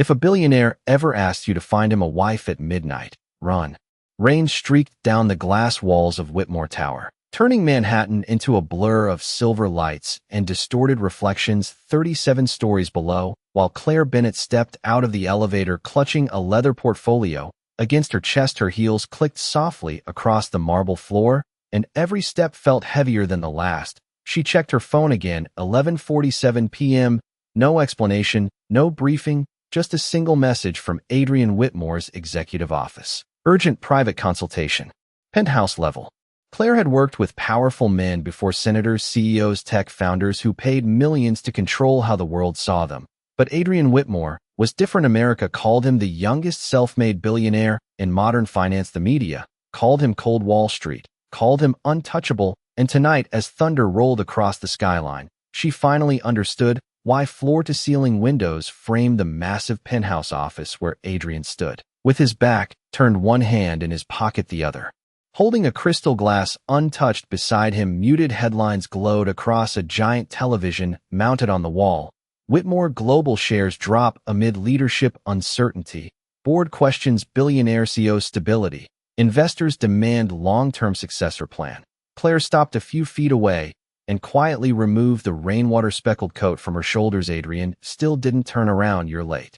If a billionaire ever asked you to find him a wife at midnight, run. Rain streaked down the glass walls of Whitmore Tower, turning Manhattan into a blur of silver lights and distorted reflections 37 stories below, while Claire Bennett stepped out of the elevator clutching a leather portfolio. Against her chest, her heels clicked softly across the marble floor, and every step felt heavier than the last. She checked her phone again, 11:47 p.m. No explanation, no briefing, just a single message from Adrian Whitmore's executive office. Urgent private consultation. Penthouse level. Claire had worked with powerful men before: senators, CEOs, tech founders who paid millions to control how the world saw them. But Adrian Whitmore was different. America called him the youngest self-made billionaire in modern finance. The media called him Cold Wall Street, called him untouchable, and tonight, as thunder rolled across the skyline, she finally understood why floor-to-ceiling windows framed the massive penthouse office where Adrian stood, with his back turned, one hand in his pocket, the other holding a crystal glass untouched. Beside him, muted headlines glowed across a giant television mounted on the wall. Whitmore Global shares drop amid leadership uncertainty. Board questions billionaire CEO stability. Investors demand long-term successor plan. Claire stopped a few feet away and quietly removed the rainwater-speckled coat from her shoulders. Adrian still didn't turn around. "You're late."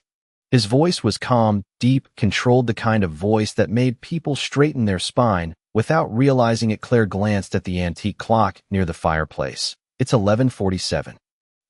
His voice was calm, deep, controlled, the kind of voice that made people straighten their spine. Without realizing it, Claire glanced at the antique clock near the fireplace. "It's 11:47.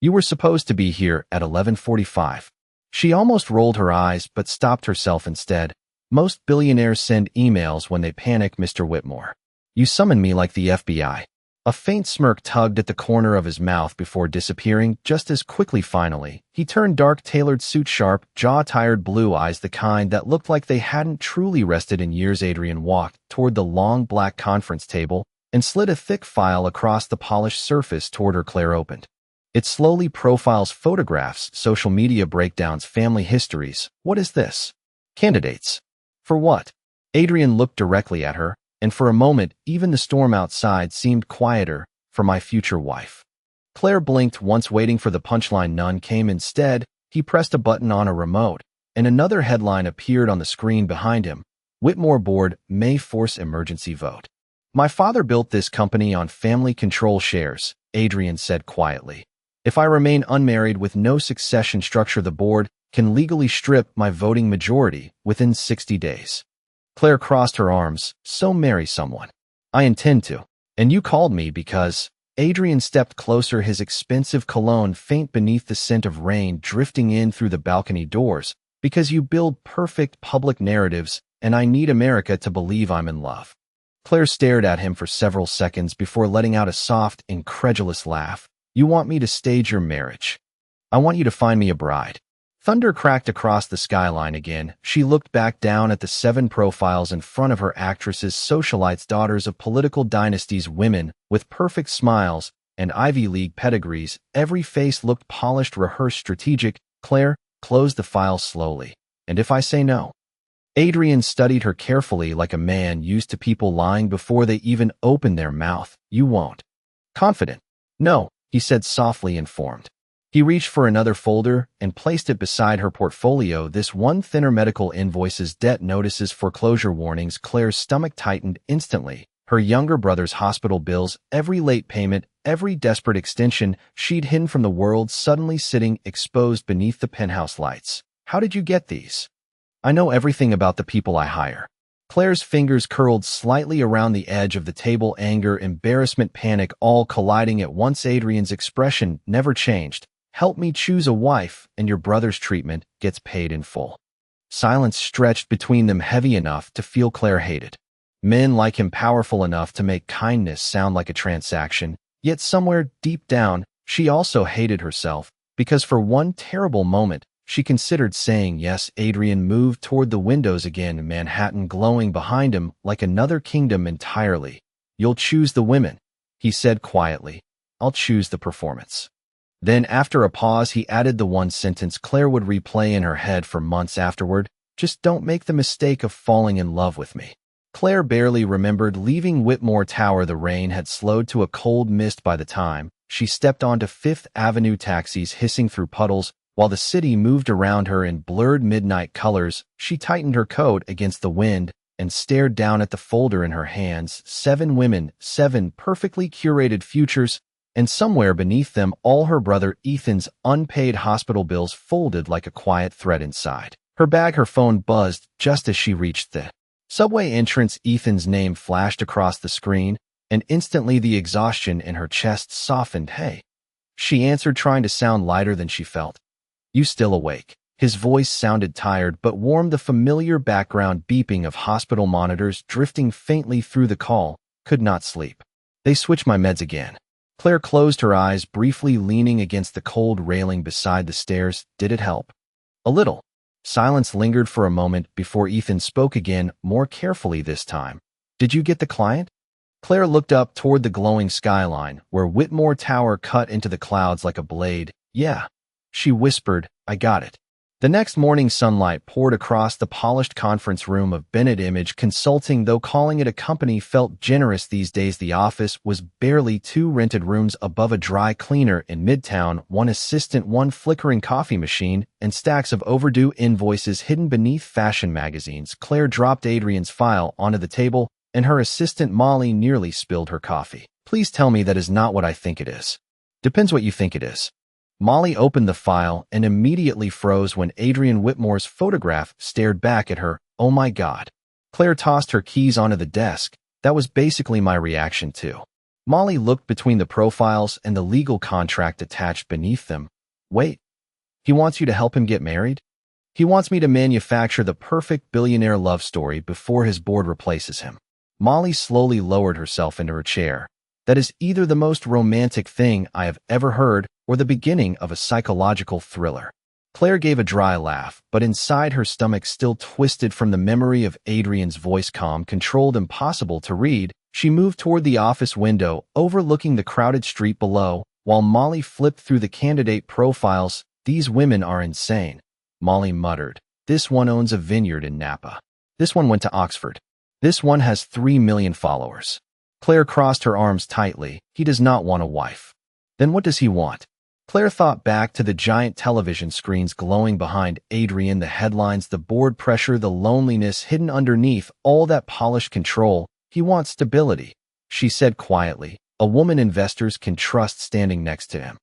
You were supposed to be here at 11:45. She almost rolled her eyes but stopped herself instead. "Most billionaires send emails when they panic, Mr. Whitmore. You summon me like the FBI." A faint smirk tugged at the corner of his mouth before disappearing just as quickly. Finally, he turned, dark tailored suit, sharp jaw, tired blue eyes, the kind that looked like they hadn't truly rested in years. Adrian walked toward the long black conference table and slid a thick file across the polished surface toward her. Claire opened it slowly. Profiles, photographs, social media breakdowns, family histories. "What is this? Candidates? For what?" Adrian looked directly at her, and for a moment, even the storm outside seemed quieter. "For my future wife." Claire blinked once, waiting for the punchline. None came. Instead, he pressed a button on a remote, and another headline appeared on the screen behind him. "Whitmore Board may force emergency vote." "My father built this company on family control shares," Adrian said quietly. "If I remain unmarried with no succession structure, the board can legally strip my voting majority within 60 days. Claire crossed her arms. "So marry someone." "I intend to. And you called me because—" Adrian stepped closer, his expensive cologne faint beneath the scent of rain drifting in through the balcony doors. "Because you build perfect public narratives, and I need America to believe I'm in love." Claire stared at him for several seconds before letting out a soft, incredulous laugh. "You want me to stage your marriage? I want you to find me a bride." Thunder cracked across the skyline again. She looked back down at the 7 profiles in front of her: actresses, socialites, daughters of political dynasties, women with perfect smiles and Ivy League pedigrees. Every face looked polished, rehearsed, strategic. "Claire, close the file slowly. And if I say no?" Adrian studied her carefully, like a man used to people lying before they even opened their mouth. "You won't?" "Confident?" "No," he said, softly informed. He reached for another folder and placed it beside her portfolio. This one, thinner: medical invoices, debt notices, foreclosure warnings. Claire's stomach tightened instantly. Her younger brother's hospital bills, every late payment, every desperate extension she'd hidden from the world, suddenly sitting exposed beneath the penthouse lights. "How did you get these?" "I know everything about the people I hire." Claire's fingers curled slightly around the edge of the table, anger, embarrassment, panic, all colliding at once. Adrian's expression never changed. "Help me choose a wife, and your brother's treatment gets paid in full." Silence stretched between them, heavy enough to feel Claire hated. Men like him, powerful enough to make kindness sound like a transaction. Yet somewhere deep down, she also hated herself, because for one terrible moment, she considered saying yes. Adrian moved toward the windows again, Manhattan glowing behind him like another kingdom entirely. "You'll choose the women," he said quietly. "I'll choose the performance." Then, after a pause, he added the one sentence Claire would replay in her head for months afterward: "Just don't make the mistake of falling in love with me." Claire barely remembered leaving Whitmore Tower. The rain had slowed to a cold mist by the time she stepped onto Fifth Avenue. Taxis hissing through puddles, While the city moved around her in blurred midnight colors, she tightened her coat against the wind and stared down at the folder in her hands. 7 women, 7 perfectly curated futures, and somewhere beneath them all her brother Ethan's unpaid hospital bills folded like a quiet thread inside. Her phone buzzed just as she reached the subway entrance. Ethan's name flashed across the screen, and instantly the exhaustion in her chest softened. "Hey." She answered, trying to sound lighter than she felt. "You still awake?" His voice sounded tired but warm, the familiar background beeping of hospital monitors drifting faintly through the call. "Could not sleep. They switched my meds again." Claire closed her eyes briefly, leaning against the cold railing beside the stairs. "Did it help?" "A little." Silence lingered for a moment before Ethan spoke again, more carefully this time. "Did you get the client?" Claire looked up toward the glowing skyline, where Whitmore Tower cut into the clouds like a blade. "Yeah." She whispered, "I got it." The next morning, sunlight poured across the polished conference room of Bennett Image Consulting. Though calling it a company felt generous these days, the office was barely 2 rented rooms above a dry cleaner in Midtown, 1 assistant, 1 flickering coffee machine, and stacks of overdue invoices hidden beneath fashion magazines. Claire dropped Adrian's file onto the table, and her assistant Molly nearly spilled her coffee. "Please tell me that is not what I think it is." "Depends what you think it is." Molly opened the file and immediately froze when Adrian Whitmore's photograph stared back at her. "Oh my God." Claire tossed her keys onto the desk. "That was basically my reaction too." Molly looked between the profiles and the legal contract attached beneath them. "Wait. He wants you to help him get married?" "He wants me to manufacture the perfect billionaire love story before his board replaces him." Molly slowly lowered herself into her chair. "That is either the most romantic thing I have ever heard or the beginning of a psychological thriller." Claire gave a dry laugh, but inside her stomach still twisted from the memory of Adrian's voice, calm, controlled, impossible to read. She moved toward the office window, overlooking the crowded street below, while Molly flipped through the candidate profiles. "These women are insane," Molly muttered. "This one owns a vineyard in Napa. This one went to Oxford. This one has 3 million followers." Claire crossed her arms tightly. "He does not want a wife." "Then what does he want?" Claire thought back to the giant television screens glowing behind Adrian, the headlines, the board pressure, the loneliness hidden underneath all that polished control. "He wants stability," she said quietly. "A woman investors can trust standing next to him."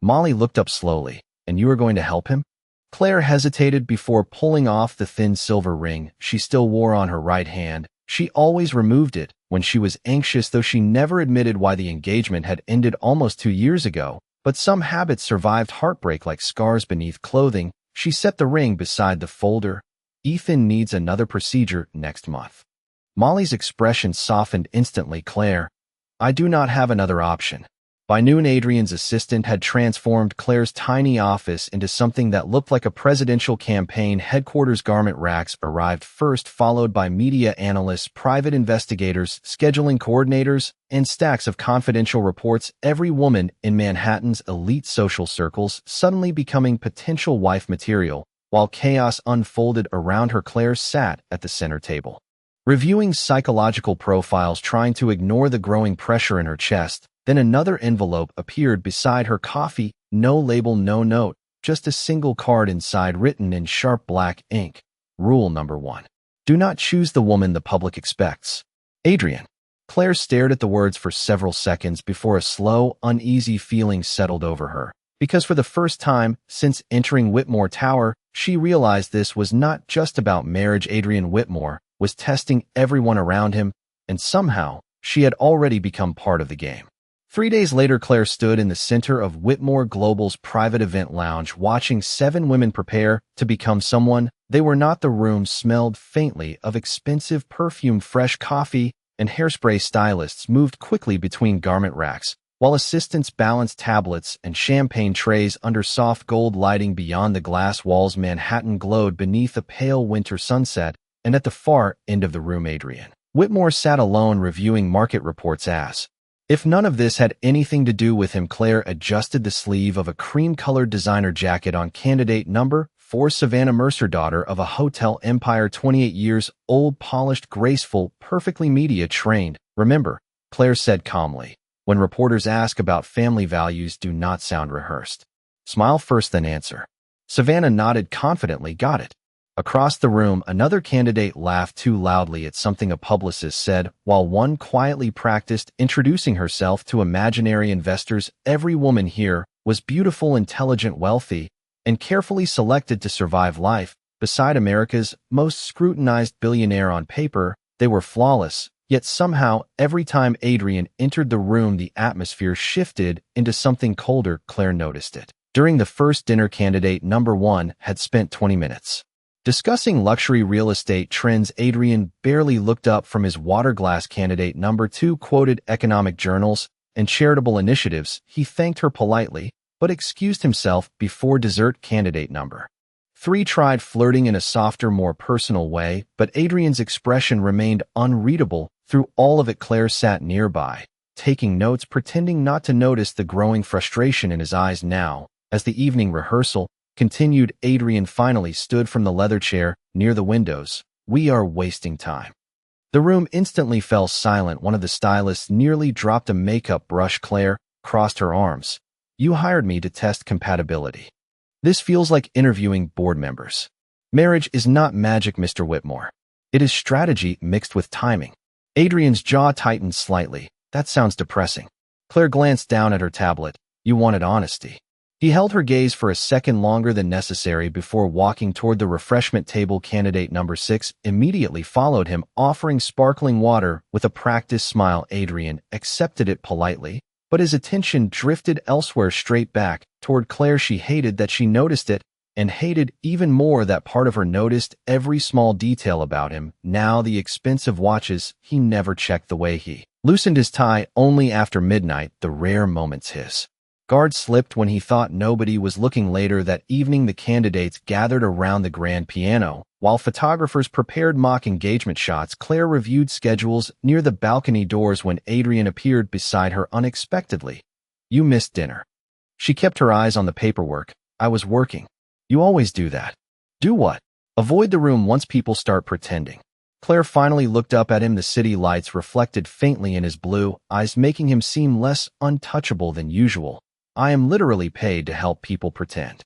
Molly looked up slowly. "And you are going to help him?" Claire hesitated before pulling off the thin silver ring she still wore on her right hand. She always removed it when she was anxious, though she never admitted why the engagement had ended almost 2 years ago. But some habits survived heartbreak like scars beneath clothing. She set the ring beside the folder. "Ethan needs another procedure next month." Molly's expression softened instantly. "Claire, I do not have another option." By noon, Adrian's assistant had transformed Claire's tiny office into something that looked like a presidential campaign headquarters. Garment racks arrived first, followed by media analysts, private investigators, scheduling coordinators, and stacks of confidential reports. Every woman in Manhattan's elite social circles suddenly becoming potential wife material. While chaos unfolded around her, Claire sat at the center table, reviewing psychological profiles, trying to ignore the growing pressure in her chest. Then another envelope appeared beside her. Coffee, no label, no note, just a single card inside, written in sharp black ink. "Rule number 1. Do not choose the woman the public expects." "Adrian." Claire stared at the words for several seconds before a slow, uneasy feeling settled over her. Because for the first time since entering Whitmore Tower, she realized this was not just about marriage. Adrian Whitmore was testing everyone around him, and somehow she had already become part of the game. 3 days later, Claire stood in the center of Whitmore Global's private event lounge, watching 7 women prepare to become someone they were not. The room smelled faintly of expensive perfume, fresh coffee, and hairspray. Stylists moved quickly between garment racks, while assistants balanced tablets and champagne trays under soft gold lighting. Beyond the glass walls, Manhattan glowed beneath a pale winter sunset, and at the far end of the room, Adrian Whitmore sat alone, reviewing market reports. As if none of this had anything to do with him, Claire adjusted the sleeve of a cream-colored designer jacket on candidate number 4. Savannah Mercer, daughter of a hotel empire, 28 years old, polished, graceful, perfectly media-trained. "Remember," Claire said calmly, "when reporters ask about family values, do not sound rehearsed. Smile first, then answer." Savannah nodded confidently. Got it. Across the room, another candidate laughed too loudly at something a publicist said, while one quietly practiced introducing herself to imaginary investors. Every woman here was beautiful, intelligent, wealthy, and carefully selected to survive life. Beside America's most scrutinized billionaire on paper, they were flawless. Yet somehow, every time Adrian entered the room, the atmosphere shifted into something colder. Claire noticed it. During the first dinner, candidate number 1 had spent 20 minutes discussing luxury real estate trends. Adrian barely looked up from his water glass. Candidate number 2 quoted economic journals and charitable initiatives. He thanked her politely, but excused himself before dessert. Candidate number 3 tried flirting in a softer, more personal way, but Adrian's expression remained unreadable. Through all of it, Claire sat nearby, taking notes, pretending not to notice the growing frustration in his eyes. Now, as the evening rehearsal continued, Adrian finally stood from the leather chair near the windows. We are wasting time. The room instantly fell silent. One of the stylists nearly dropped a makeup brush. Claire crossed her arms. You hired me to test compatibility. This feels like interviewing board members. Marriage is not magic, Mr. Whitmore. It is strategy mixed with timing. Adrian's jaw tightened slightly. That sounds depressing. Claire glanced down at her tablet. You wanted honesty. He held her gaze for a second longer than necessary before walking toward the refreshment table. Candidate number 6 immediately followed him, offering sparkling water with a practiced smile. Adrian accepted it politely, but his attention drifted elsewhere, straight back toward Claire. She hated that she noticed it, and hated even more that part of her noticed every small detail about him. Now the expensive watches he never checked, the way he loosened his tie only after midnight, the rare moments his guard slipped when he thought nobody was looking. Later that evening, the candidates gathered around the grand piano, while photographers prepared mock engagement shots. Claire reviewed schedules near the balcony doors when Adrian appeared beside her unexpectedly. You missed dinner. She kept her eyes on the paperwork. I was working. You always do that. Do what? Avoid the room once people start pretending. Claire finally looked up at him. The city lights reflected faintly in his blue eyes, making him seem less untouchable than usual. I am literally paid to help people pretend.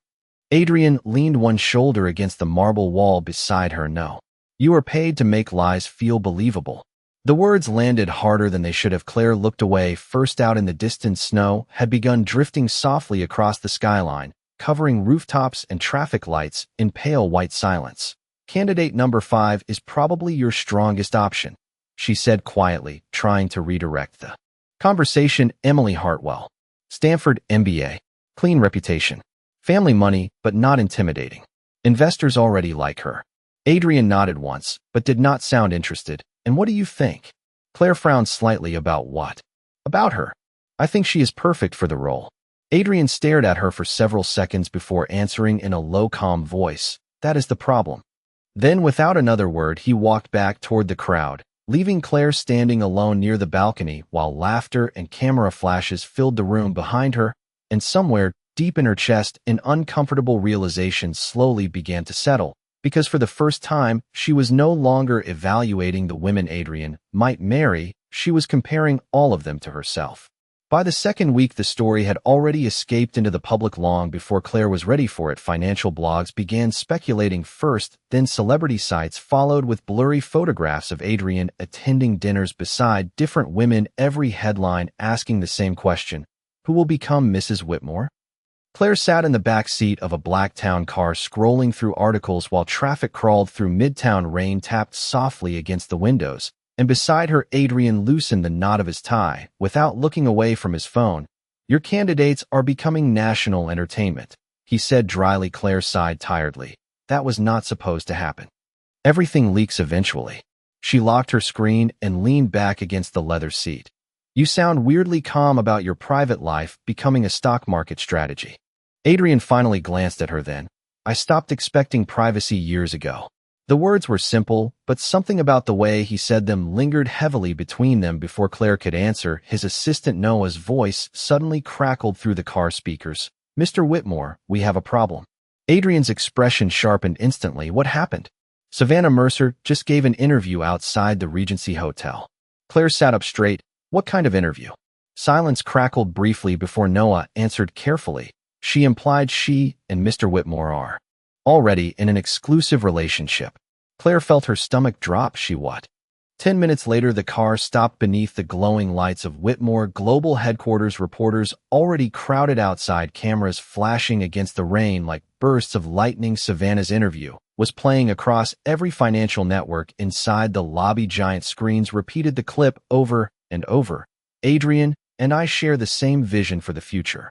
Adrian leaned one shoulder against the marble wall beside her. No. You are paid to make lies feel believable. The words landed harder than they should have. Claire looked away. First out in the distance, snow had begun drifting softly across the skyline, covering rooftops and traffic lights in pale white silence. Candidate number 5 is probably your strongest option, she said quietly, trying to redirect the conversation. Emily Hartwell. Stanford MBA. Clean reputation. Family money, but not intimidating. Investors already like her. Adrian nodded once, but did not sound interested. And what do you think? Claire frowned slightly. About what? About her. I think she is perfect for the role. Adrian stared at her for several seconds before answering in a low, calm voice. That is the problem. Then, without another word, he walked back toward the crowd, leaving Claire standing alone near the balcony while laughter and camera flashes filled the room behind her, and somewhere deep in her chest, an uncomfortable realization slowly began to settle, because for the first time, she was no longer evaluating the women Adrian might marry. She was comparing all of them to herself. By the second week, the story had already escaped into the public long before Claire was ready for it. Financial blogs began speculating first, then celebrity sites followed with blurry photographs of Adrian attending dinners beside different women, every headline asking the same question: who will become Mrs. Whitmore? Claire sat in the back seat of a black town car, scrolling through articles while traffic crawled through Midtown. Rain tapped softly against the windows, and beside her, Adrian loosened the knot of his tie without looking away from his phone. Your candidates are becoming national entertainment, he said dryly. Claire sighed tiredly. That was not supposed to happen. Everything leaks eventually. She locked her screen and leaned back against the leather seat. You sound weirdly calm about your private life becoming a stock market strategy. Adrian finally glanced at her then. I stopped expecting privacy years ago. The words were simple, but something about the way he said them lingered heavily between them. Before Claire could answer, his assistant Noah's voice suddenly crackled through the car speakers. Mr. Whitmore, we have a problem. Adrian's expression sharpened instantly. What happened? Savannah Mercer just gave an interview outside the Regency Hotel. Claire sat up straight. What kind of interview? Silence crackled briefly before Noah answered carefully. She implied she and Mr. Whitmore are already in an exclusive relationship. Claire felt her stomach drop. 10 minutes later, the car stopped beneath the glowing lights of Whitmore Global Headquarters. Reporters already crowded outside, cameras flashing against the rain like bursts of lightning. Savannah's interview was playing across every financial network inside the lobby. Giant screens repeated the clip over and over. Adrian and I share the same vision for the future.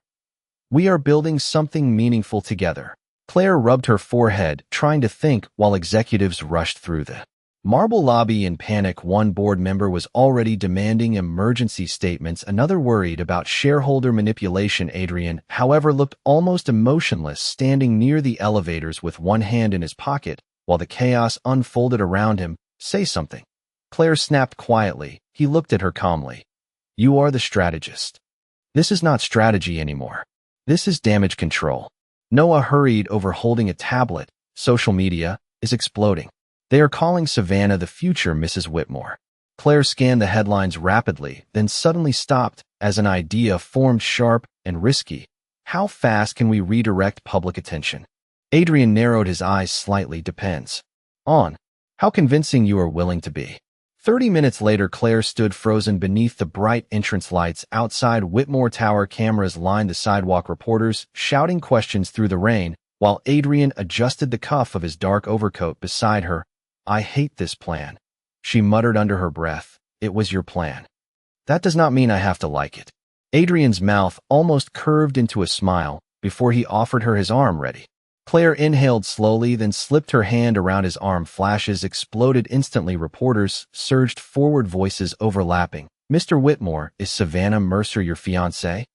We are building something meaningful together. Claire rubbed her forehead, trying to think, while executives rushed through the marble lobby in panic. One board member was already demanding emergency statements, another worried about shareholder manipulation. Adrian, however, looked almost emotionless, standing near the elevators with one hand in his pocket, while the chaos unfolded around him. Say something. Claire snapped quietly. He looked at her calmly. You are the strategist. This is not strategy anymore. This is damage control. Noah hurried over, holding a tablet. Social media is exploding. They are calling Savannah the future Mrs. Whitmore. Claire scanned the headlines rapidly, then suddenly stopped as an idea formed, sharp and risky. How fast can we redirect public attention? Adrian narrowed his eyes slightly. Depends on how convincing you are willing to be. 30 minutes later, Claire stood frozen beneath the bright entrance lights outside Whitmore Tower. Cameras lined the sidewalk, reporters shouting questions through the rain, while Adrian adjusted the cuff of his dark overcoat beside her. I hate this plan, she muttered under her breath. It was your plan. That does not mean I have to like it. Adrian's mouth almost curved into a smile before he offered her his arm. Ready? Claire inhaled slowly, then slipped her hand around his arm. Flashes exploded instantly. Reporters surged forward, voices overlapping. Mr. Whitmore, is Savannah Mercer your fiancée?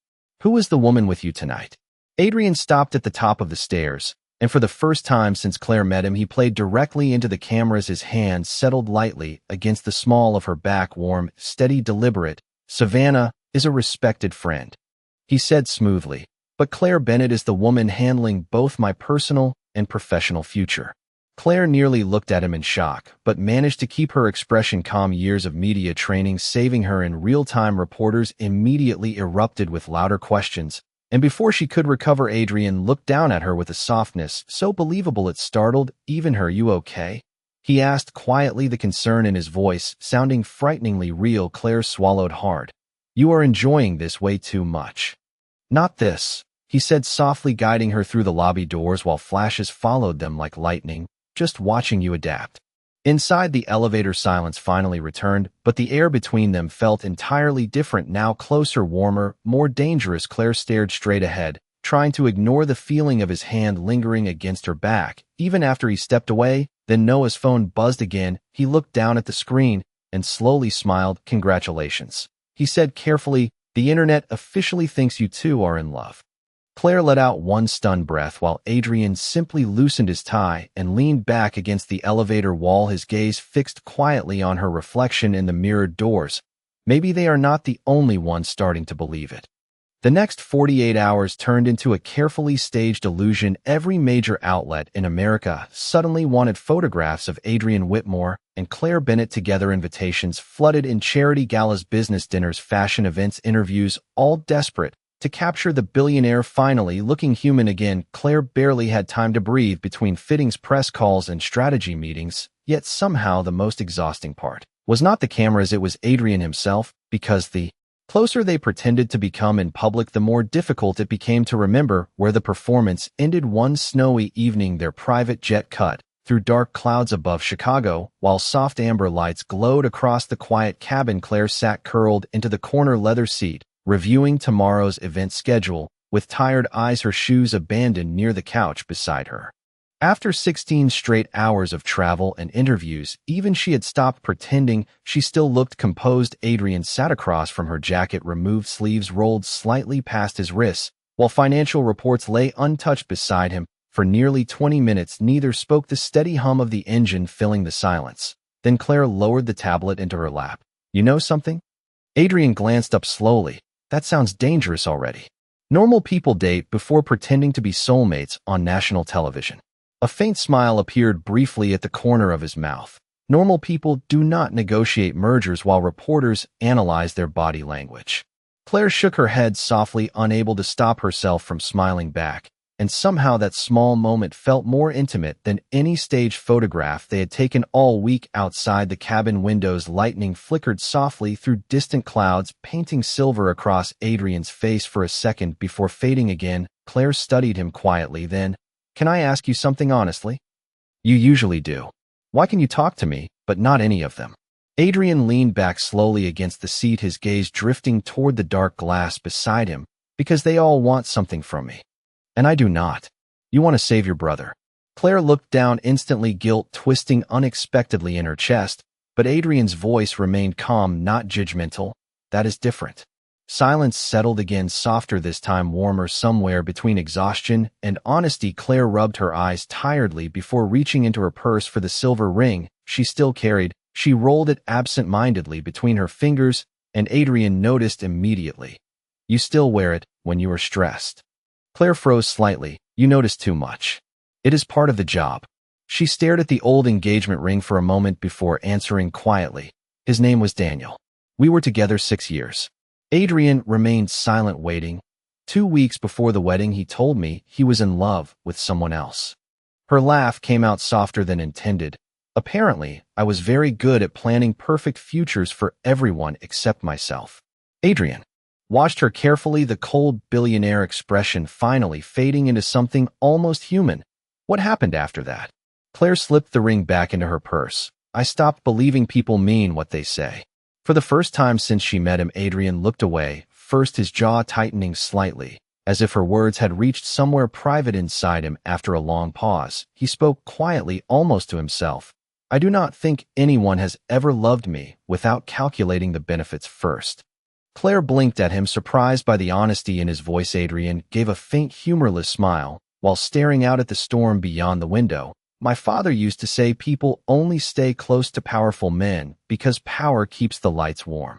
Who is the woman with you tonight? Adrian stopped at the top of the stairs, and for the first time since Claire met him, he played directly into the cameras. His hand settled lightly against the small of her back, warm, steady, deliberate. Savannah is a respected friend, he said smoothly, but Claire Bennett is the woman handling both my personal and professional future. Claire nearly looked at him in shock, but managed to keep her expression calm. Years of media training saving her in real time. Reporters immediately erupted with louder questions, and before she could recover, Adrian looked down at her with a softness so believable it startled even her. You okay? He asked quietly, the concern in his voice sounding frighteningly real. Claire swallowed hard. You are enjoying this way too much. Not this, he said softly, guiding her through the lobby doors while flashes followed them like lightning. Just watching you adapt. Inside, the elevator silence finally returned, but the air between them felt entirely different now. Closer, warmer, more dangerous. Claire stared straight ahead, trying to ignore the feeling of his hand lingering against her back. Even after he stepped away, then Noah's phone buzzed again. He looked down at the screen and slowly smiled. Congratulations, he said carefully. The internet officially thinks you two are in love. Claire let out one stunned breath while Adrian simply loosened his tie and leaned back against the elevator wall, his gaze fixed quietly on her reflection in the mirrored doors. Maybe they are not the only ones starting to believe it. The next 48 hours turned into a carefully staged illusion. Every major outlet in America suddenly wanted photographs of Adrian Whitmore and Claire Bennett together. Invitations flooded in, charity galas, business dinners, fashion events, interviews, all desperate to capture the billionaire finally looking human again. Claire barely had time to breathe between fittings, press calls, and strategy meetings, yet somehow the most exhausting part was not the cameras, it was Adrian himself, because the closer they pretended to become in public, the more difficult it became to remember where the performance ended. One snowy evening, their private jet cut through dark clouds above Chicago, while soft amber lights glowed across the quiet cabin. Claire sat curled into the corner leather seat, reviewing tomorrow's event schedule, with tired eyes, her shoes abandoned near the couch beside her. After 16 straight hours of travel and interviews, even she had stopped pretending. She still looked composed. Adrian sat across from her, jacket removed, sleeves rolled slightly past his wrists, while financial reports lay untouched beside him. For nearly 20 minutes, neither spoke, the steady hum of the engine filling the silence. Then Claire lowered the tablet into her lap. You know something? Adrian glanced up slowly. That sounds dangerous already. Normal people date before pretending to be soulmates on national television. A faint smile appeared briefly at the corner of his mouth. Normal people do not negotiate mergers while reporters analyze their body language. Claire shook her head softly, unable to stop herself from smiling back, and somehow that small moment felt more intimate than any staged photograph they had taken all week. Outside the cabin windows, lightning flickered softly through distant clouds, painting silver across Adrian's face for a second before fading again. Claire studied him quietly. Then, "Can I ask you something honestly?" "You usually do. Why can you talk to me, but not any of them?" Adrian leaned back slowly against the seat, his gaze drifting toward the dark glass beside him. "Because they all want something from me. And I do not. You want to save your brother." Claire looked down instantly, guilt twisting unexpectedly in her chest, but Adrian's voice remained calm, not judgmental. "That is different." Silence settled again, softer this time, warmer, somewhere between exhaustion and honesty. Claire rubbed her eyes tiredly before reaching into her purse for the silver ring she still carried. She rolled it absent-mindedly between her fingers, and Adrian noticed immediately. "You still wear it when you are stressed." Claire froze slightly. "You notice too much. It is part of the job." She stared at the old engagement ring for a moment before answering quietly. "His name was Daniel. We were together 6 years." Adrian remained silent, waiting. 2 weeks before the wedding, he told me he was in love with someone else. Her laugh came out softer than intended. "Apparently, I was very good at planning perfect futures for everyone except myself." Adrian watched her carefully, the cold billionaire expression finally fading into something almost human. "What happened after that?" Claire slipped the ring back into her purse. "I stopped believing people mean what they say." For the first time since she met him, Adrian looked away, first his jaw tightening slightly, as if her words had reached somewhere private inside him. After a long pause, he spoke quietly, almost to himself. "I do not think anyone has ever loved me without calculating the benefits first." Claire blinked at him, surprised by the honesty in his voice. Adrian gave a faint, humorless smile, while staring out at the storm beyond the window. "My father used to say people only stay close to powerful men because power keeps the lights warm."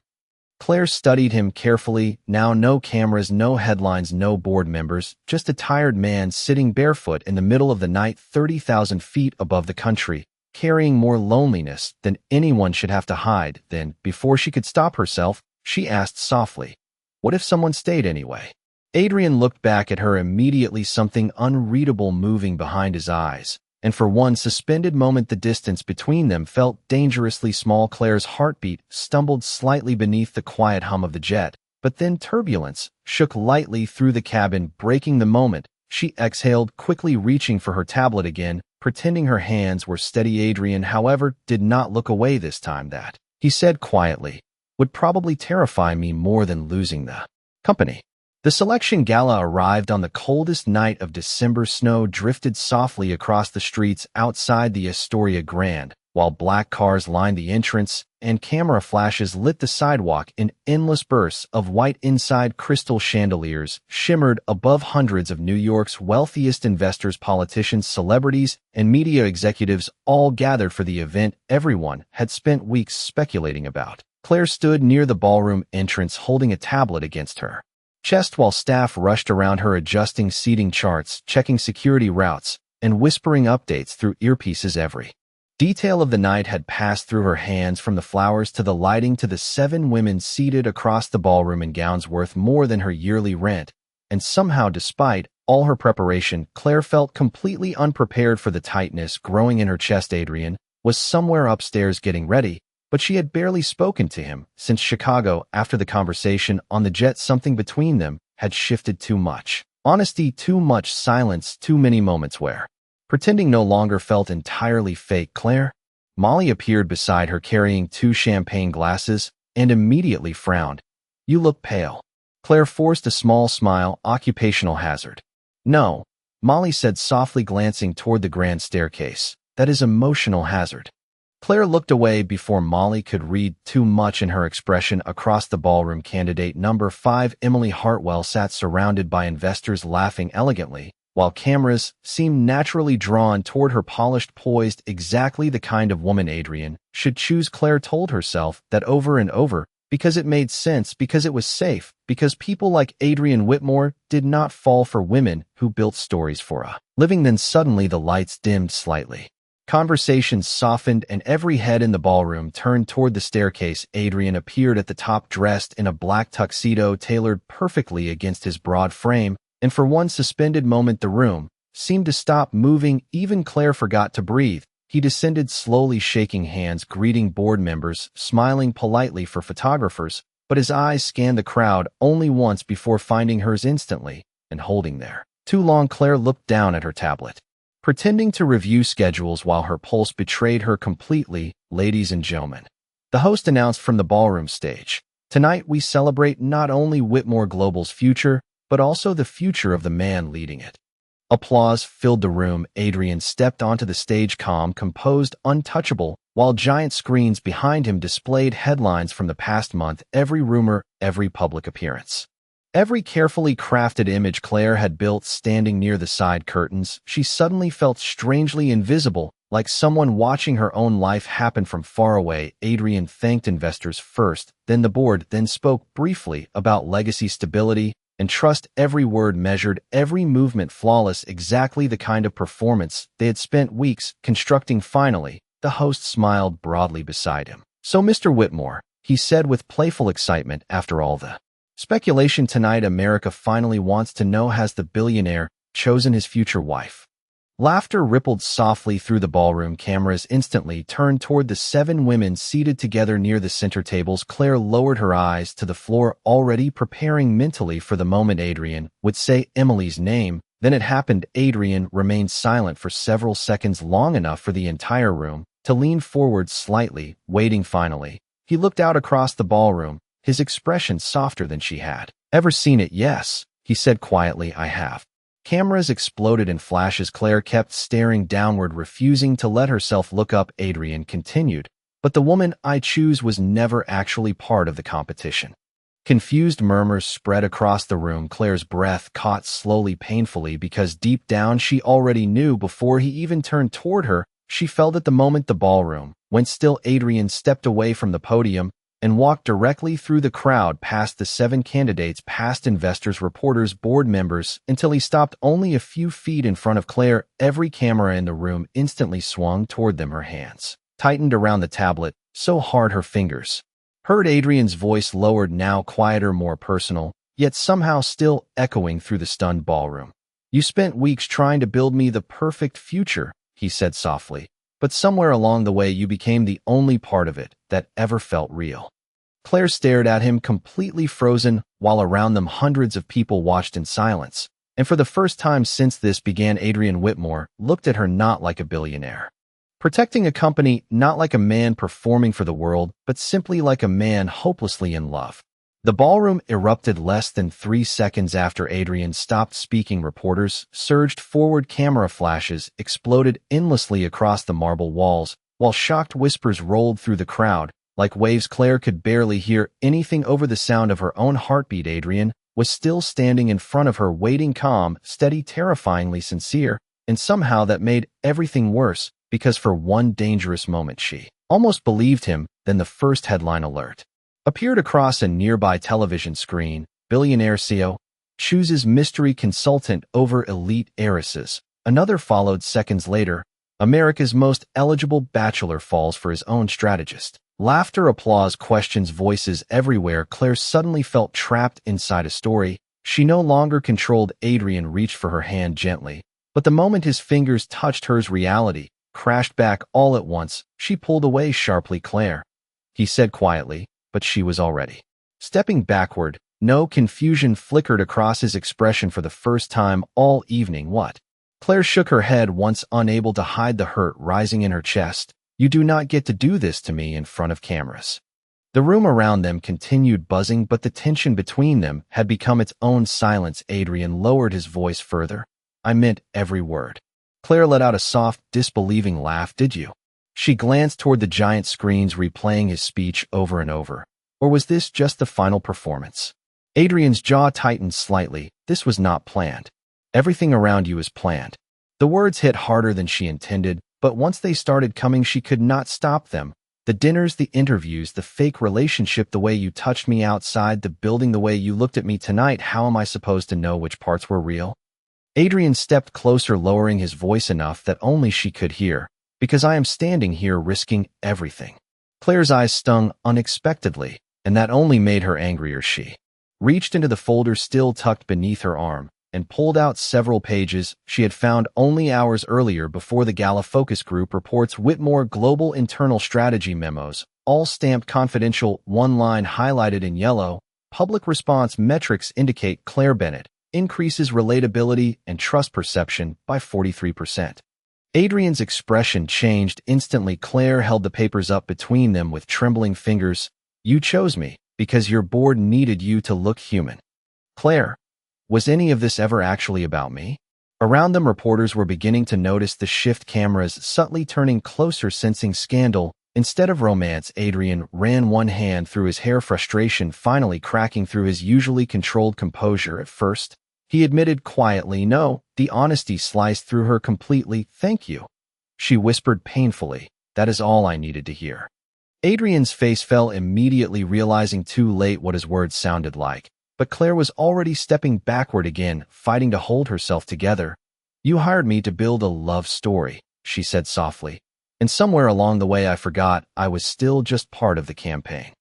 Claire studied him carefully. Now no cameras, no headlines, no board members, just a tired man sitting barefoot in the middle of the night, 30,000 feet above the country, carrying more loneliness than anyone should have to hide. Then, before she could stop herself, she asked softly, "What if someone stayed anyway?" Adrian looked back at her immediately, something unreadable moving behind his eyes, and for one suspended moment the distance between them felt dangerously small. Claire's heartbeat stumbled slightly beneath the quiet hum of the jet, but then turbulence shook lightly through the cabin, breaking the moment. She exhaled, quickly reaching for her tablet again, pretending her hands were steady. Adrian, however, did not look away this time. "That," he said quietly, "would probably terrify me more than losing the company." The selection gala arrived on the coldest night of December. Snow drifted softly across the streets outside the Astoria Grand, while black cars lined the entrance and camera flashes lit the sidewalk in endless bursts of white. Inside, crystal chandeliers shimmered above. Hundreds of New York's wealthiest investors, politicians, celebrities, and media executives all gathered for the event everyone had spent weeks speculating about. Claire stood near the ballroom entrance, holding a tablet against her chest while staff rushed around her, adjusting seating charts, checking security routes, and whispering updates through earpieces. Every detail of the night had passed through her hands, from the flowers to the lighting to the 7 women seated across the ballroom in gowns worth more than her yearly rent. And somehow, despite all her preparation, Claire felt completely unprepared for the tightness growing in her chest. Adrian was somewhere upstairs getting ready, but she had barely spoken to him since Chicago. After the conversation on the jet, something between them had shifted. Too much honesty, too much silence, too many moments where pretending no longer felt entirely fake. Molly appeared beside her, carrying 2 champagne glasses, and immediately frowned. "You look pale." Claire forced a small smile. "Occupational hazard." "No," Molly said softly, glancing toward the grand staircase. "That is emotional hazard." Claire looked away before Molly could read too much in her expression. Across the ballroom, candidate number 5, Emily Hartwell, sat surrounded by investors, laughing elegantly, while cameras seemed naturally drawn toward her, polished, poised, exactly the kind of woman Adrian should choose. Claire told herself that over and over, because it made sense, because it was safe, because people like Adrian Whitmore did not fall for women who built stories for a living. Then suddenly the lights dimmed slightly. Conversations softened and every head in the ballroom turned toward the staircase. Adrian appeared at the top dressed in a black tuxedo tailored perfectly against his broad frame, and for one suspended moment the room seemed to stop moving. Even Claire forgot to breathe. He descended slowly, shaking hands, greeting board members, smiling politely for photographers, but his eyes scanned the crowd only once before finding hers instantly and holding there. Too long. Claire looked down at her tablet, pretending to review schedules while her pulse betrayed her completely. Ladies and gentlemen, the host announced from the ballroom stage, tonight we celebrate not only Whitmore Global's future, but also the future of the man leading it. Applause filled the room. Adrian stepped onto the stage, calm, composed, untouchable, while giant screens behind him displayed headlines from the past month, every rumor, every public appearance, every carefully crafted image Claire had built. Standing near the side curtains, she suddenly felt strangely invisible, like someone watching her own life happen from far away. Adrian thanked investors first, then the board, then spoke briefly about legacy, stability, and trust. Every word measured, every movement flawless, exactly the kind of performance they had spent weeks constructing. Finally, the host smiled broadly beside him. So, Mr. Whitmore, he said with playful excitement, after all the speculation tonight, America finally wants to know, has the billionaire chosen his future wife? Laughter rippled softly through the ballroom. Cameras instantly turned toward the 7 women seated together near the center tables. Claire lowered her eyes to the floor, already preparing mentally for the moment Adrian would say Emily's name. Then it happened. Adrian remained silent for several seconds, long enough for the entire room to lean forward slightly, waiting. Finally, he looked out across the ballroom, his expression softer than she had ever seen it. Yes, he said quietly, I have. Cameras exploded in flashes. Claire kept staring downward, refusing to let herself look up. Adrian continued, but the woman I choose was never actually part of the competition. Confused murmurs spread across the room. Claire's breath caught slowly, painfully, because deep down she already knew. Before he even turned toward her, she felt at the moment the ballroom went still. Adrian stepped away from the podium and walked directly through the crowd, past the 7 candidates, past investors, reporters, board members, until he stopped only a few feet in front of Claire. Every camera in the room instantly swung toward them. Her hands tightened around the tablet so hard her fingers heard Adrian's voice, lowered, now quieter, more personal, yet somehow still echoing through the stunned ballroom. You spent weeks trying to build me the perfect future, he said softly, but somewhere along the way you became the only part of it that ever felt real. Claire stared at him, completely frozen, while around them hundreds of people watched in silence. And for the first time since this began, Adrian Whitmore looked at her not like a billionaire protecting a company, not like a man performing for the world, but simply like a man hopelessly in love. The ballroom erupted less than 3 seconds after Adrian stopped speaking. Reporters surged forward, camera flashes exploded endlessly across the marble walls, while shocked whispers rolled through the crowd like waves. Claire could barely hear anything over the sound of her own heartbeat. Adrian was still standing in front of her, waiting, calm, steady, terrifyingly sincere, and somehow that made everything worse, because for one dangerous moment she almost believed him. Then the first headline alert appeared across a nearby television screen. Billionaire CEO chooses mystery consultant over elite heiresses. Another followed seconds later. America's most eligible bachelor falls for his own strategist. Laughter, applause, questions, voices everywhere. Claire suddenly felt trapped inside a story she no longer controlled. Adrian reached for her hand gently, but the moment his fingers touched hers, reality crashed back all at once. She pulled away sharply. Claire, he said quietly, but she was already stepping backward. No confusion flickered across his expression for the first time all evening. What? Claire shook her head, once unable to hide the hurt rising in her chest. You do not get to do this to me in front of cameras. The room around them continued buzzing, but the tension between them had become its own silence. Adrian lowered his voice further. I meant every word. Claire let out a soft, disbelieving laugh. Did you? She glanced toward the giant screens, replaying his speech over and over. Or was this just the final performance? Adrian's jaw tightened slightly. This was not planned. Everything around you is planned. The words hit harder than she intended, but once they started coming, she could not stop them. The dinners, the interviews, the fake relationship, the way you touched me outside the building, the way you looked at me tonight. How am I supposed to know which parts were real? Adrian stepped closer, lowering his voice enough that only she could hear. Because I am standing here risking everything. Claire's eyes stung unexpectedly, and that only made her angrier. She reached into the folder still tucked beneath her arm and pulled out several pages she had found only hours earlier before the gala focus group reports. Whitmore Global Internal Strategy Memos, all stamped confidential, one line highlighted in yellow. Public response metrics indicate Claire Bennett increases relatability and trust perception by 43%. Adrian's expression changed instantly. Claire held the papers up between them with trembling fingers. You chose me because your board needed you to look human. Claire, was any of this ever actually about me? Around them, reporters were beginning to notice the shift, cameras subtly turning closer, sensing scandal instead of romance. Adrian ran one hand through his hair, frustration finally cracking through his usually controlled composure. At first, he admitted quietly, no. The honesty sliced through her completely. Thank you, she whispered painfully. That is all I needed to hear. Adrian's face fell, immediately realizing too late what his words sounded like. But Claire was already stepping backward again, fighting to hold herself together. You hired me to build a love story, she said softly. And somewhere along the way I forgot I was still just part of the campaign.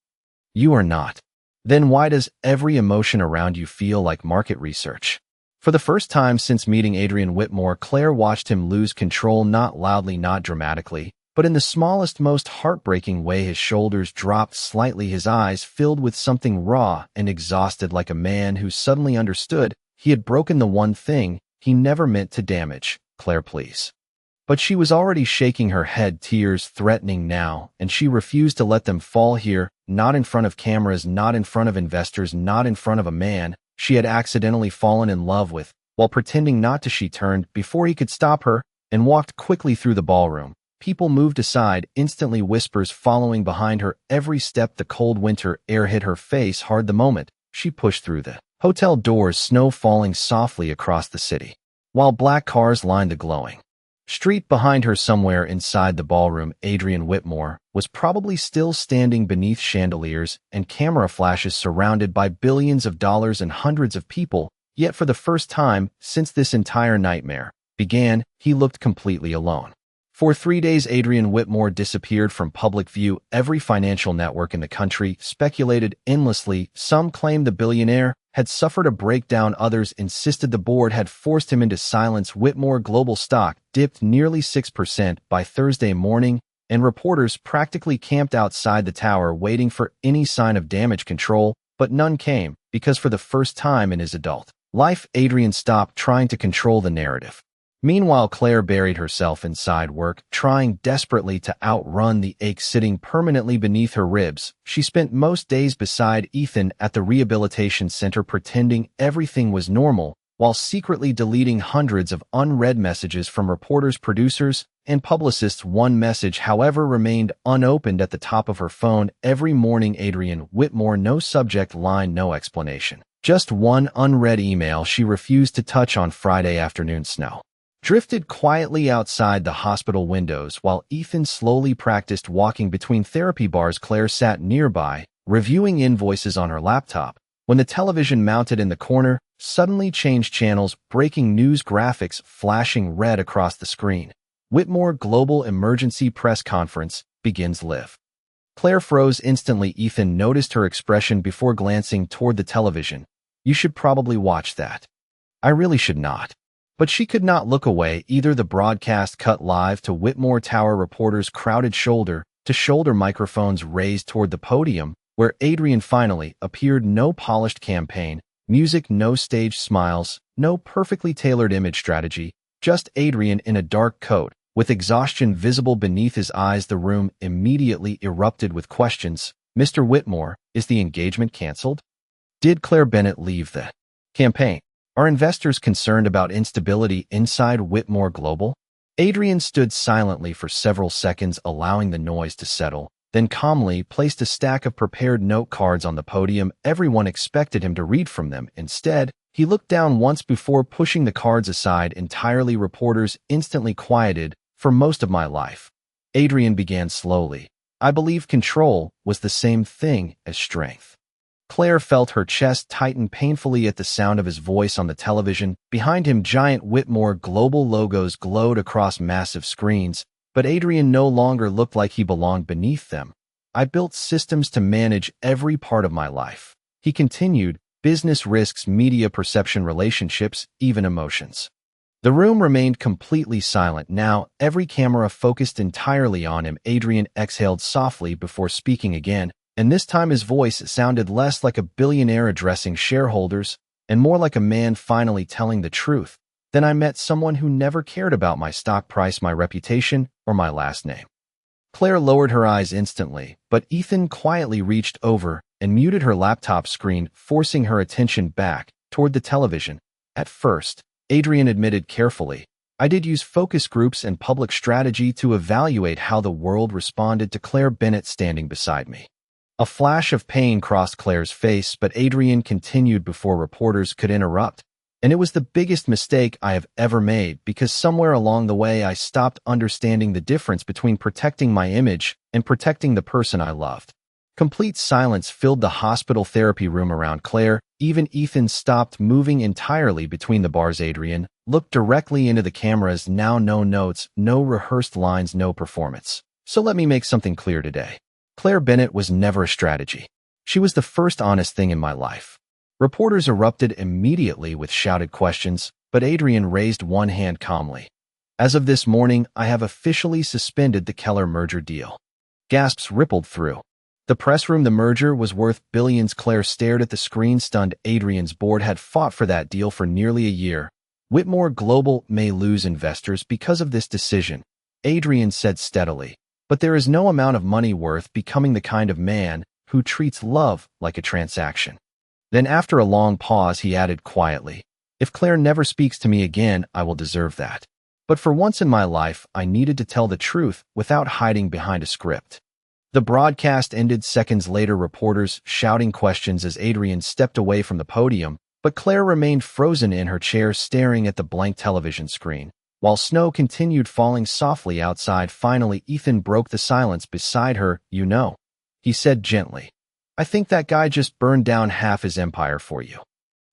You are not. Then why does every emotion around you feel like market research? For the first time since meeting Adrian Whitmore, Claire watched him lose control, not loudly, not dramatically, but in the smallest, most heartbreaking way. His shoulders dropped slightly, his eyes filled with something raw and exhausted, like a man who suddenly understood he had broken the one thing he never meant to damage. Claire, please. But she was already shaking her head, tears threatening now, and she refused to let them fall here, not in front of cameras, not in front of investors, not in front of a man she had accidentally fallen in love with. While pretending not to, she turned before he could stop her and walked quickly through the ballroom. People moved aside, instantly, whispers following behind her every step. The cold winter air hit her face hard the moment she pushed through the hotel doors, snow falling softly across the city, while black cars lined the glowing street behind her. Somewhere inside the ballroom, Adrian Whitmore was probably still standing beneath chandeliers and camera flashes, surrounded by billions of dollars and hundreds of people. Yet for the first time since this entire nightmare began, he looked completely alone. For 3 days, Adrian Whitmore disappeared from public view. Every financial network in the country speculated endlessly. Some claimed the billionaire had suffered a breakdown. Others insisted the board had forced him into silence. Whitmore Global stock dipped nearly 6% by Thursday morning, and reporters practically camped outside the tower waiting for any sign of damage control, but none came, because for the first time in his adult life, Adrian stopped trying to control the narrative. Meanwhile, Claire buried herself inside work, trying desperately to outrun the ache sitting permanently beneath her ribs. She spent most days beside Ethan at the rehabilitation center, pretending everything was normal, while secretly deleting hundreds of unread messages from reporters, producers, and publicists. One message, however, remained unopened at the top of her phone. Every morning, Adrian Whitmore, no subject line, no explanation. Just one unread email she refused to touch. On Friday afternoon, snow drifted quietly outside the hospital windows while Ethan slowly practiced walking between therapy bars. Claire sat nearby, reviewing invoices on her laptop, when the television mounted in the corner suddenly changed channels, breaking news graphics flashing red across the screen. Whitmore Global Emergency Press Conference begins live. Claire froze instantly. Ethan noticed her expression before glancing toward the television. You should probably watch that. I really should not. But she could not look away either. The broadcast cut live to Whitmore Tower, reporters crowded shoulder to shoulder, microphones raised toward the podium, where Adrian finally appeared. No polished campaign music, no staged smiles, no perfectly tailored image strategy, just Adrian in a dark coat, with exhaustion visible beneath his eyes. The room immediately erupted with questions. Mr. Whitmore, is the engagement canceled? Did Claire Bennett leave the campaign? Are investors concerned about instability inside Whitmore Global? Adrian stood silently for several seconds, allowing the noise to settle, then calmly placed a stack of prepared note cards on the podium. Everyone expected him to read from them. Instead, he looked down once before pushing the cards aside entirely. Reporters instantly quieted. For most of my life, Adrian began slowly, I believe control was the same thing as strength. Claire felt her chest tighten painfully at the sound of his voice on the television. Behind him, giant Whitmore Global logos glowed across massive screens, but But Adrian no longer looked like he belonged beneath them. I built systems to manage every part of my life. He continued, business risks, media perception, relationships, even emotions. The room remained completely silent now, every camera focused entirely on him. Adrian exhaled softly before speaking again, and this time his voice sounded less like a billionaire addressing shareholders and more like a man finally telling the truth. Then I met someone who never cared about my stock price, my reputation, or my last name. Claire lowered her eyes instantly, but Ethan quietly reached over and muted her laptop screen, forcing her attention back toward the television. At first, Adrian admitted carefully, I did use focus groups and public strategy to evaluate how the world responded to Claire Bennett standing beside me. A flash of pain crossed Claire's face, but Adrian continued before reporters could interrupt. And it was the biggest mistake I have ever made because somewhere along the way I stopped understanding the difference between protecting my image and protecting the person I loved. Complete silence filled the hospital therapy room around Claire. Even Ethan stopped moving entirely between the bars. Adrian looked directly into the cameras. Now no notes, no rehearsed lines, no performance. So let me make something clear today. Claire Bennett was never a strategy. She was the first honest thing in my life. Reporters erupted immediately with shouted questions, but Adrian raised one hand calmly. As of this morning, I have officially suspended the Keller merger deal. Gasps rippled through the press room. The merger was worth billions. Claire stared at the screen, stunned. Adrian's board had fought for that deal for nearly a year. Whitmore Global may lose investors because of this decision, Adrian said steadily, but there is no amount of money worth becoming the kind of man who treats love like a transaction. Then after a long pause, he added quietly, if Claire never speaks to me again, I will deserve that. But for once in my life, I needed to tell the truth without hiding behind a script. The broadcast ended seconds later, reporters shouting questions as Adrian stepped away from the podium, but Claire remained frozen in her chair staring at the blank television screen, while snow continued falling softly outside. Finally, Ethan broke the silence beside her. You know, he said gently, I think that guy just burned down half his empire for you.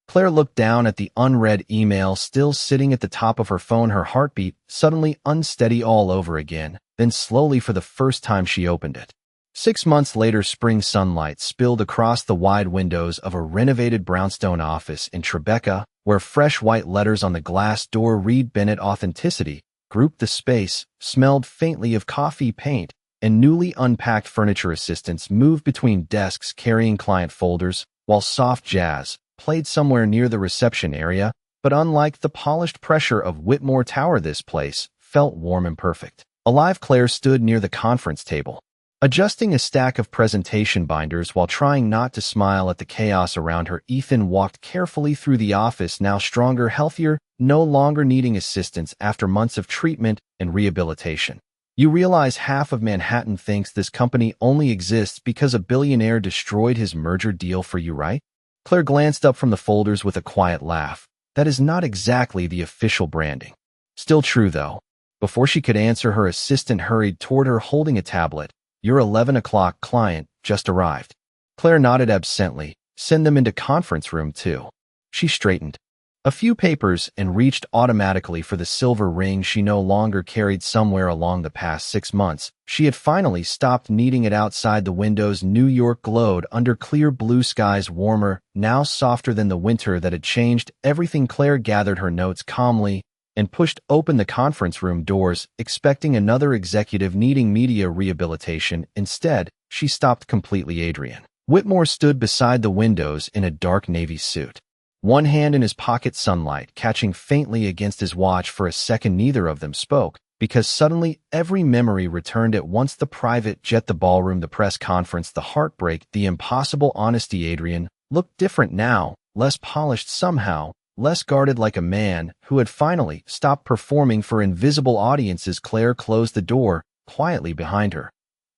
Claire looked down at the unread email still sitting at the top of her phone, her heartbeat suddenly unsteady all over again. Then slowly, for the first time, she opened it. 6 months later, spring sunlight spilled across the wide windows of a renovated brownstone office in Tribeca, where fresh white letters on the glass door read Bennett Authenticity, grouped the space, smelled faintly of coffee, paint, and newly unpacked furniture. Assistants moved between desks carrying client folders, while soft jazz played somewhere near the reception area. But unlike the polished pressure of Whitmore Tower, this place felt warm and perfect. Alive. Claire stood near the conference table, adjusting a stack of presentation binders while trying not to smile at the chaos around her. Ethan walked carefully through the office, now stronger, healthier, no longer needing assistance after months of treatment and rehabilitation. You realize half of Manhattan thinks this company only exists because a billionaire destroyed his merger deal for you, right? Claire glanced up from the folders with a quiet laugh. That is not exactly the official branding. Still true, though. Before she could answer, her assistant hurried toward her holding a tablet. Your 11 o'clock client just arrived. Claire nodded absently. Send them into conference room 2. She straightened a few papers and reached automatically for the silver ring she no longer carried. Somewhere along the past 6 months, she had finally stopped needing it. Outside, the windows New York glowed under clear blue skies, warmer, now softer than the winter that had changed everything. Claire gathered her notes calmly and pushed open the conference room doors, expecting another executive needing media rehabilitation. Instead, she stopped completely. Adrian Whitmore stood beside the windows in a dark navy suit, one hand in his pocket, sunlight catching faintly against his watch. For a second, neither of them spoke, because suddenly every memory returned at once. The private jet, the ballroom, the press conference, the heartbreak, the impossible honesty. Adrian looked different now, less polished somehow, less guarded, like a man who had finally stopped performing for invisible audiences. Claire closed the door quietly behind her.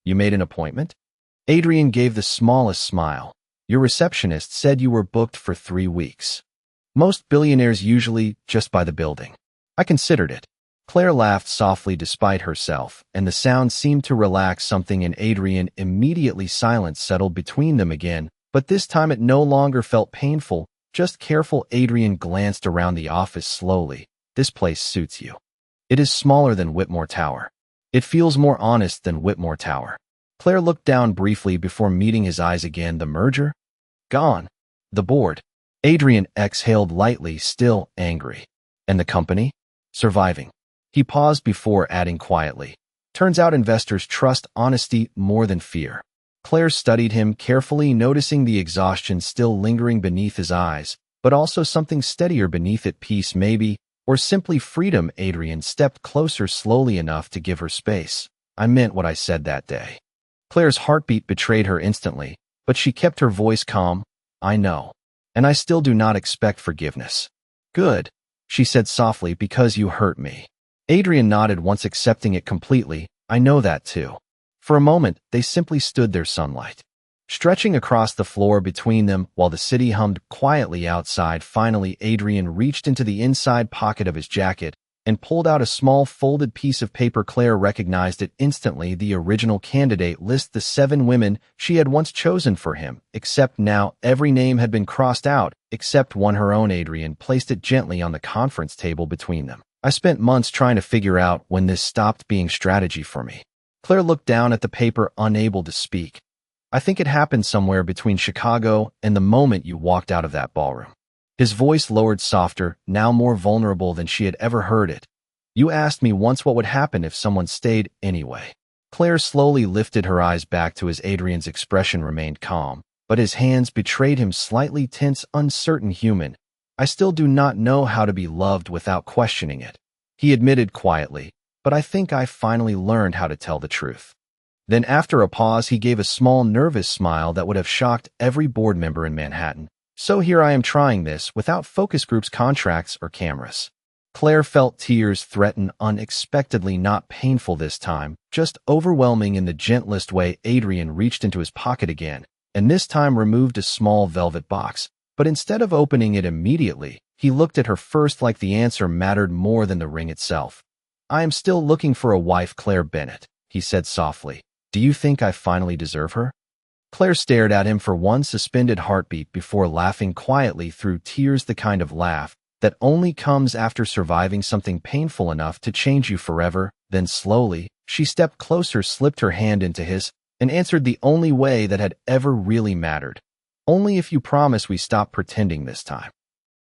You made an appointment? Adrian gave the smallest smile. Your receptionist said you were booked for 3 weeks. Most billionaires usually just buy the building. I considered it. Claire laughed softly despite herself, and the sound seemed to relax something in Adrian. Immediately, silence settled between them again, but this time it no longer felt painful, just careful. Adrian glanced around the office slowly. This place suits you. It is smaller than Whitmore Tower. It feels more honest than Whitmore Tower. Claire looked down briefly before meeting his eyes again. The merger? Gone. The board. Adrian exhaled lightly, still angry. And the company? Surviving. He paused before adding quietly. Turns out investors trust honesty more than fear. Claire studied him carefully, noticing the exhaustion still lingering beneath his eyes, but also something steadier beneath it, peace maybe, or simply freedom. Adrian stepped closer slowly enough to give her space. I meant what I said that day. Claire's heartbeat betrayed her instantly, but she kept her voice calm. I know. And I still do not expect forgiveness. Good, she said softly, because you hurt me. Adrian nodded, once accepting it completely. I know that too. For a moment, they simply stood there, sunlight stretching across the floor between them while the city hummed quietly outside. Finally, Adrian reached into the inside pocket of his jacket and pulled out a small folded piece of paper. Claire recognized it instantly, the original candidate list, the 7 women she had once chosen for him, except now every name had been crossed out, except one, her own. Adrian placed it gently on the conference table between them. I spent months trying to figure out when this stopped being strategy for me. Claire looked down at the paper, unable to speak. I think it happened somewhere between Chicago and the moment you walked out of that ballroom. His voice lowered, softer, now more vulnerable than she had ever heard it. You asked me once what would happen if someone stayed anyway. Claire slowly lifted her eyes back to his. Adrian's expression remained calm, but his hands betrayed him, slightly tense, uncertain. Human. I still do not know how to be loved without questioning it, he admitted quietly, but I think I finally learned how to tell the truth. Then after a pause, he gave a small, nervous smile that would have shocked every board member in Manhattan. So here I am trying this without focus groups, contracts, or cameras. Claire felt tears threaten, unexpectedly, not painful this time, just overwhelming in the gentlest way. Adrian reached into his pocket again, and this time removed a small velvet box. But instead of opening it immediately, he looked at her first, like the answer mattered more than the ring itself. I am still looking for a wife, Claire Bennett, he said softly. Do you think I finally deserve her? Claire stared at him for one suspended heartbeat before laughing quietly through tears, the kind of laugh that only comes after surviving something painful enough to change you forever. Then slowly, she stepped closer, slipped her hand into his, and answered the only way that had ever really mattered. Only if you promise we stop pretending this time.